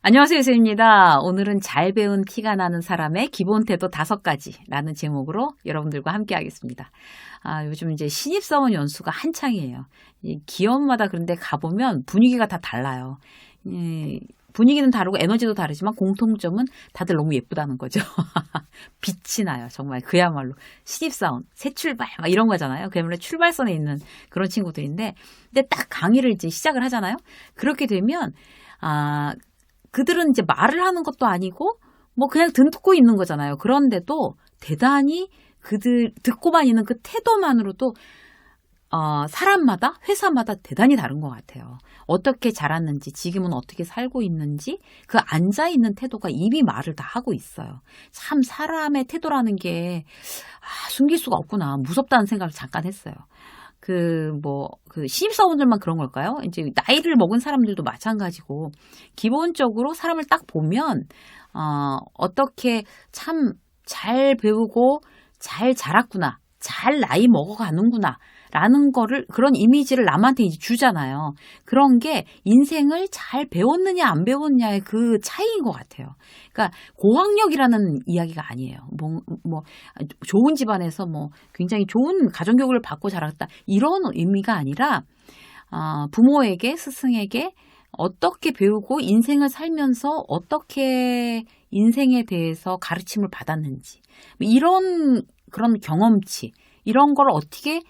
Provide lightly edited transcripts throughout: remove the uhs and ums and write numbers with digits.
안녕하세요, 유수입니다. 오늘은 잘 배운 티가 나는 사람의 기본 태도 5가지라는 제목으로 여러분들과 함께 하겠습니다. 요즘 이제 신입사원 연수가 한창이에요. 기업마다 그런데 가보면 분위기가 다 달라요. 분위기는 다르고 에너지도 다르지만 공통점은 다들 너무 예쁘다는 거죠. 빛이 나요. 정말 그야말로 신입사원, 새 출발 막 이런 거잖아요. 그야말로 출발선에 있는 그런 친구들인데 근데 딱 강의를 이제 시작을 하잖아요. 그렇게 되면 그들은 이제 말을 하는 것도 아니고 뭐 그냥 듣고 있는 거잖아요. 그런데도 대단히 그들 듣고만 있는 그 태도만으로도 사람마다 회사마다 대단히 다른 것 같아요. 어떻게 자랐는지 지금은 어떻게 살고 있는지 그 앉아있는 태도가 이미 말을 다 하고 있어요. 참 사람의 태도라는 게 숨길 수가 없구나. 무섭다는 생각을 잠깐 했어요. 신입사원들만 그런 걸까요? 이제 나이를 먹은 사람들도 마찬가지고, 기본적으로 사람을 딱 보면, 어떻게 참 잘 배우고 잘 자랐구나, 잘 나이 먹어가는구나, 라는 거를, 그런 이미지를 남한테 이제 주잖아요. 그런 게 인생을 잘 배웠느냐, 안 배웠느냐의 그 차이인 것 같아요. 그러니까, 고학력이라는 이야기가 아니에요. 좋은 집안에서 굉장히 좋은 가정교육을 받고 자랐다. 이런 의미가 아니라, 부모에게, 스승에게 어떻게 배우고 인생을 살면서 어떻게 인생에 대해서 가르침을 받았는지. 그런 경험치, 이런 걸 어떻게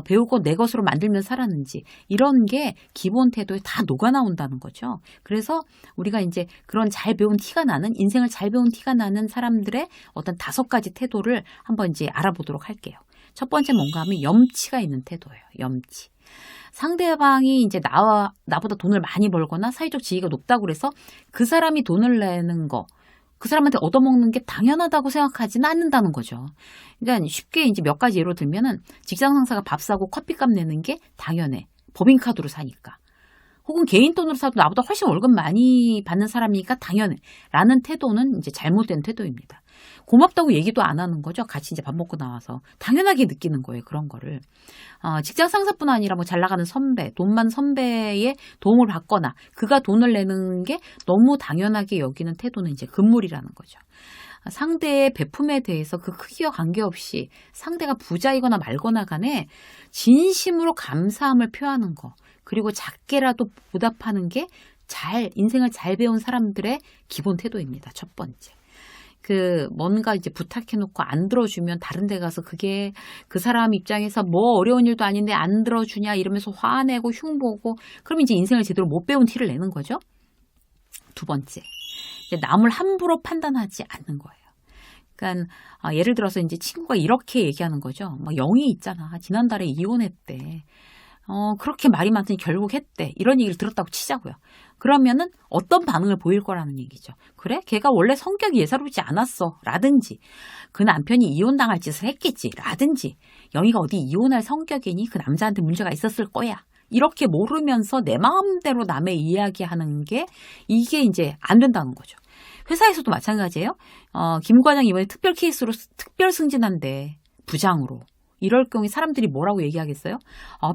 배우고 내 것으로 만들면서 살았는지 이런 게 기본 태도에 다 녹아나온다는 거죠. 그래서 우리가 이제 그런 잘 배운 티가 나는 인생을 잘 배운 티가 나는 사람들의 어떤 5가지 태도를 한번 이제 알아보도록 할게요. 첫 번째 뭔가 하면 염치가 있는 태도예요. 염치. 상대방이 이제 나보다 돈을 많이 벌거나 사회적 지위가 높다고 그래서 그 사람이 돈을 내는 거, 그 사람한테 얻어먹는 게 당연하다고 생각하지는 않는다는 거죠. 그러니까 쉽게 이제 몇 가지 예로 들면은 직장 상사가 밥 사고 커피값 내는 게 당연해. 법인카드로 사니까. 혹은 개인 돈으로 사도 나보다 훨씬 월급 많이 받는 사람이니까 당연해. 라는 태도는 이제 잘못된 태도입니다. 고맙다고 얘기도 안 하는 거죠. 같이 이제 밥 먹고 나와서. 당연하게 느끼는 거예요. 그런 거를. 직장 상사뿐 아니라 잘 나가는 선배, 돈 많은 선배의 도움을 받거나 그가 돈을 내는 게 너무 당연하게 여기는 태도는 이제 금물이라는 거죠. 상대의 베품에 대해서 그 크기와 관계없이 상대가 부자이거나 말거나 간에 진심으로 감사함을 표하는 거. 그리고 작게라도 보답하는 게 인생을 잘 배운 사람들의 기본 태도입니다. 첫 번째. 뭔가 이제 부탁해놓고 안 들어주면 다른 데 가서 그게 그 사람 입장에서 뭐 어려운 일도 아닌데 안 들어주냐 이러면서 화내고 흉보고 그러면 이제 인생을 제대로 못 배운 티를 내는 거죠. 두 번째. 이제 남을 함부로 판단하지 않는 거예요. 그러니까 예를 들어서 이제 친구가 이렇게 얘기하는 거죠. 영희 있잖아. 지난달에 이혼했대. 그렇게 말이 많더니 결국 했대. 이런 얘기를 들었다고 치자고요. 그러면은 어떤 반응을 보일 거라는 얘기죠. 그래? 걔가 원래 성격이 예사롭지 않았어. 라든지 그 남편이 이혼당할 짓을 했겠지. 라든지 영희가 어디 이혼할 성격이니 그 남자한테 문제가 있었을 거야. 이렇게 모르면서 내 마음대로 남의 이야기하는 게 이게 이제 안 된다는 거죠. 회사에서도 마찬가지예요. 김 과장 이번에 특별 케이스로 특별 승진한대. 부장으로. 이럴 경우에 사람들이 뭐라고 얘기하겠어요?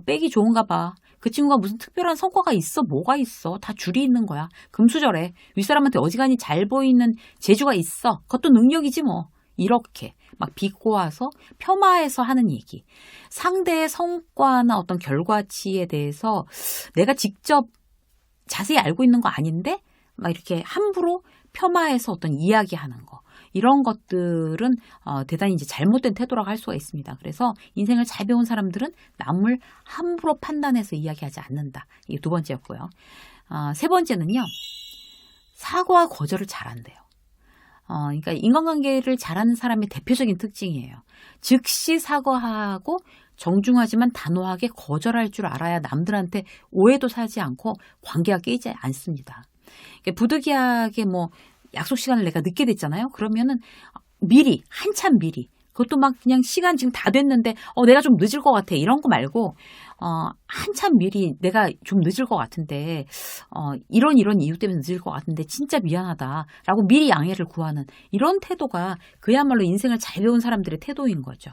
백이 좋은가 봐. 그 친구가 무슨 특별한 성과가 있어? 뭐가 있어? 다 줄이 있는 거야. 금수저래. 윗사람한테 어지간히 잘 보이는 재주가 있어. 그것도 능력이지 뭐. 이렇게 막 비꼬아서 폄하해서 하는 얘기. 상대의 성과나 어떤 결과치에 대해서 내가 직접 자세히 알고 있는 거 아닌데 막 이렇게 함부로 폄하해서 어떤 이야기하는 거. 이런 것들은 대단히 이제 잘못된 태도라고 할 수가 있습니다. 그래서 인생을 잘 배운 사람들은 남을 함부로 판단해서 이야기하지 않는다. 이게 두 번째였고요. 세 번째는요. 사과와 거절을 잘한대요. 그러니까 인간관계를 잘하는 사람의 대표적인 특징이에요. 즉시 사과하고 정중하지만 단호하게 거절할 줄 알아야 남들한테 오해도 사지 않고 관계가 깨지지 않습니다. 그러니까 부득이하게 약속 시간을 내가 늦게 됐잖아요. 그러면은 한참 미리 그것도 막 그냥 시간 지금 다 됐는데 내가 좀 늦을 것 같아 이런 거 말고 한참 미리 내가 좀 늦을 것 같은데 이런 이유 때문에 늦을 것 같은데 진짜 미안하다라고 미리 양해를 구하는 이런 태도가 그야말로 인생을 잘 배운 사람들의 태도인 거죠.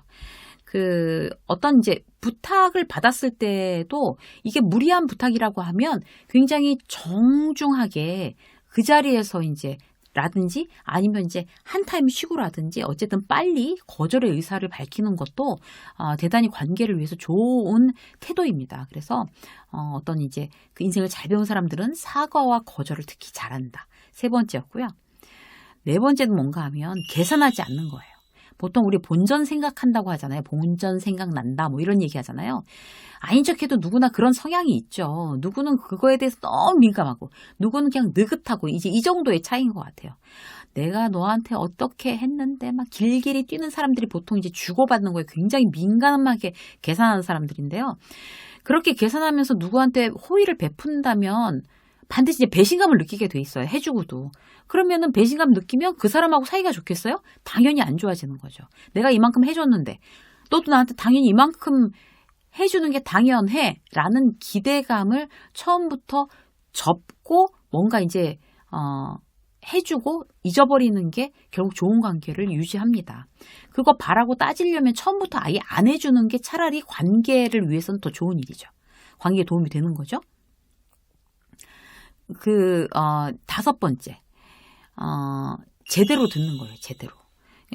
어떤 이제 부탁을 받았을 때도 이게 무리한 부탁이라고 하면 굉장히 정중하게 그 자리에서 이제 라든지 아니면 이제 한 타임 쉬고라든지 어쨌든 빨리 거절의 의사를 밝히는 것도 대단히 관계를 위해서 좋은 태도입니다. 그래서 어떤 이제 그 인생을 잘 배운 사람들은 사과와 거절을 특히 잘한다. 세 번째였고요. 네 번째는 뭔가 하면 계산하지 않는 거예요. 보통 우리 본전 생각한다고 하잖아요. 본전 생각난다 뭐 이런 얘기 하잖아요. 아닌 척해도 누구나 그런 성향이 있죠. 누구는 그거에 대해서 너무 민감하고 누구는 그냥 느긋하고 이제 이 정도의 차이인 것 같아요. 내가 너한테 어떻게 했는데 막 길길이 뛰는 사람들이 보통 이제 주고받는 거에 굉장히 민감하게 계산하는 사람들인데요. 그렇게 계산하면서 누구한테 호의를 베푼다면 반드시 이제 배신감을 느끼게 돼 있어요. 해주고도. 그러면은 배신감 느끼면 그 사람하고 사이가 좋겠어요? 당연히 안 좋아지는 거죠. 내가 이만큼 해줬는데 너도 나한테 당연히 이만큼 해주는 게 당연해 라는 기대감을 처음부터 접고 뭔가 이제 해주고 잊어버리는 게 결국 좋은 관계를 유지합니다. 그거 바라고 따지려면 처음부터 아예 안 해주는 게 차라리 관계를 위해서는 더 좋은 일이죠. 관계에 도움이 되는 거죠. 다섯 번째, 제대로 듣는 거예요, 제대로.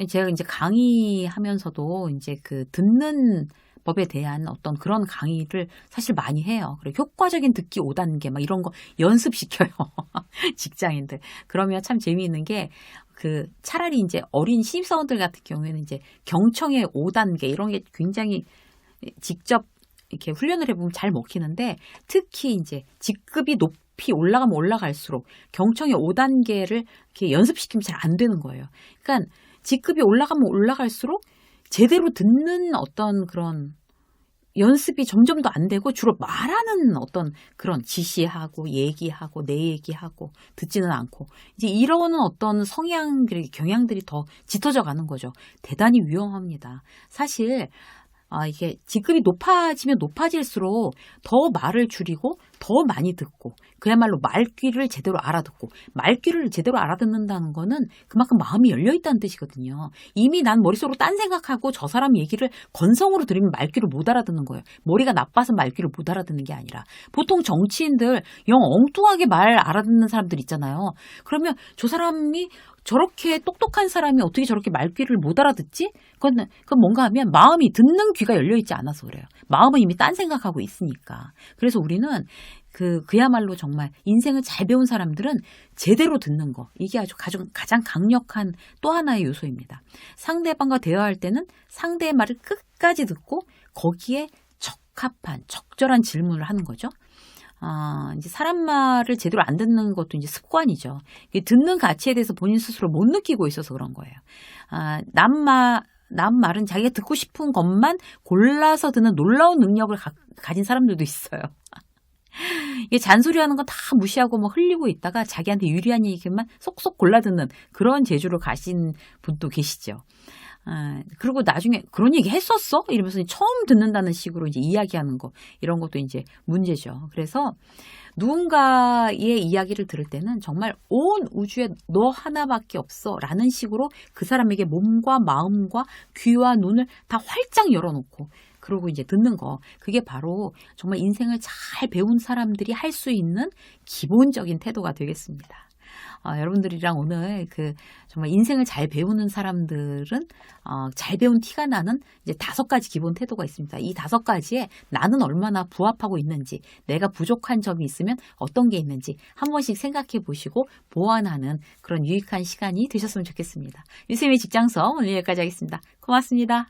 제가 이제 강의하면서도 이제 그 듣는 법에 대한 어떤 그런 강의를 사실 많이 해요. 그리고 효과적인 듣기 5단계 막 이런 거 연습시켜요. 직장인들. 그러면 참 재미있는 게 차라리 이제 어린 신입사원들 같은 경우에는 이제 경청의 5단계 이런 게 굉장히 직접 이렇게 훈련을 해보면 잘 먹히는데 특히 이제 직급이 높이 올라가면 올라갈수록 경청의 5단계를 이렇게 연습시키면 잘 안 되는 거예요. 그러니까 직급이 올라가면 올라갈수록 제대로 듣는 어떤 그런 연습이 점점 더 안 되고 주로 말하는 어떤 그런 지시하고 얘기하고 내 얘기하고 듣지는 않고 이제 이러는 어떤 성향들이 경향들이 더 짙어져 가는 거죠. 대단히 위험합니다. 사실 이게 직급이 높아지면 높아질수록 더 말을 줄이고 더 많이 듣고 그야말로 말귀를 제대로 알아듣고 말귀를 제대로 알아듣는다는 거는 그만큼 마음이 열려있다는 뜻이거든요. 이미 난 머릿속으로 딴 생각하고 저 사람 얘기를 건성으로 들으면 말귀를 못 알아듣는 거예요. 머리가 나빠서 말귀를 못 알아듣는 게 아니라 보통 정치인들 영 엉뚱하게 말 알아듣는 사람들 있잖아요. 그러면 저 사람이 저렇게 똑똑한 사람이 어떻게 저렇게 말귀를 못 알아듣지? 그건 뭔가 하면 마음이 듣는 귀가 열려있지 않아서 그래요. 마음은 이미 딴 생각하고 있으니까. 그래서 우리는 그야말로 정말 인생을 잘 배운 사람들은 제대로 듣는 거. 이게 아주 가장 강력한 또 하나의 요소입니다. 상대방과 대화할 때는 상대의 말을 끝까지 듣고 거기에 적합한, 적절한 질문을 하는 거죠. 이제 사람 말을 제대로 안 듣는 것도 이제 습관이죠. 듣는 가치에 대해서 본인 스스로 못 느끼고 있어서 그런 거예요. 남 말은 자기가 듣고 싶은 것만 골라서 듣는 놀라운 능력을 가진 사람들도 있어요. 이게 잔소리하는 건 다 무시하고 막 흘리고 있다가 자기한테 유리한 얘기만 쏙쏙 골라 듣는 그런 재주를 가진 분도 계시죠. 그리고 나중에 그런 얘기 했었어? 이러면서 처음 듣는다는 식으로 이제 이야기하는 거 이런 것도 이제 문제죠. 그래서 누군가의 이야기를 들을 때는 정말 온 우주에 너 하나밖에 없어 라는 식으로 그 사람에게 몸과 마음과 귀와 눈을 다 활짝 열어놓고 그러고 이제 듣는 거 그게 바로 정말 인생을 잘 배운 사람들이 할 수 있는 기본적인 태도가 되겠습니다. 여러분들이랑 오늘 정말 인생을 잘 배우는 사람들은 잘 배운 티가 나는 이제 5가지 기본 태도가 있습니다. 이 5가지에 나는 얼마나 부합하고 있는지, 내가 부족한 점이 있으면 어떤 게 있는지 한 번씩 생각해 보시고 보완하는 그런 유익한 시간이 되셨으면 좋겠습니다. 유쌤의 직장서 오늘 여기까지 하겠습니다. 고맙습니다.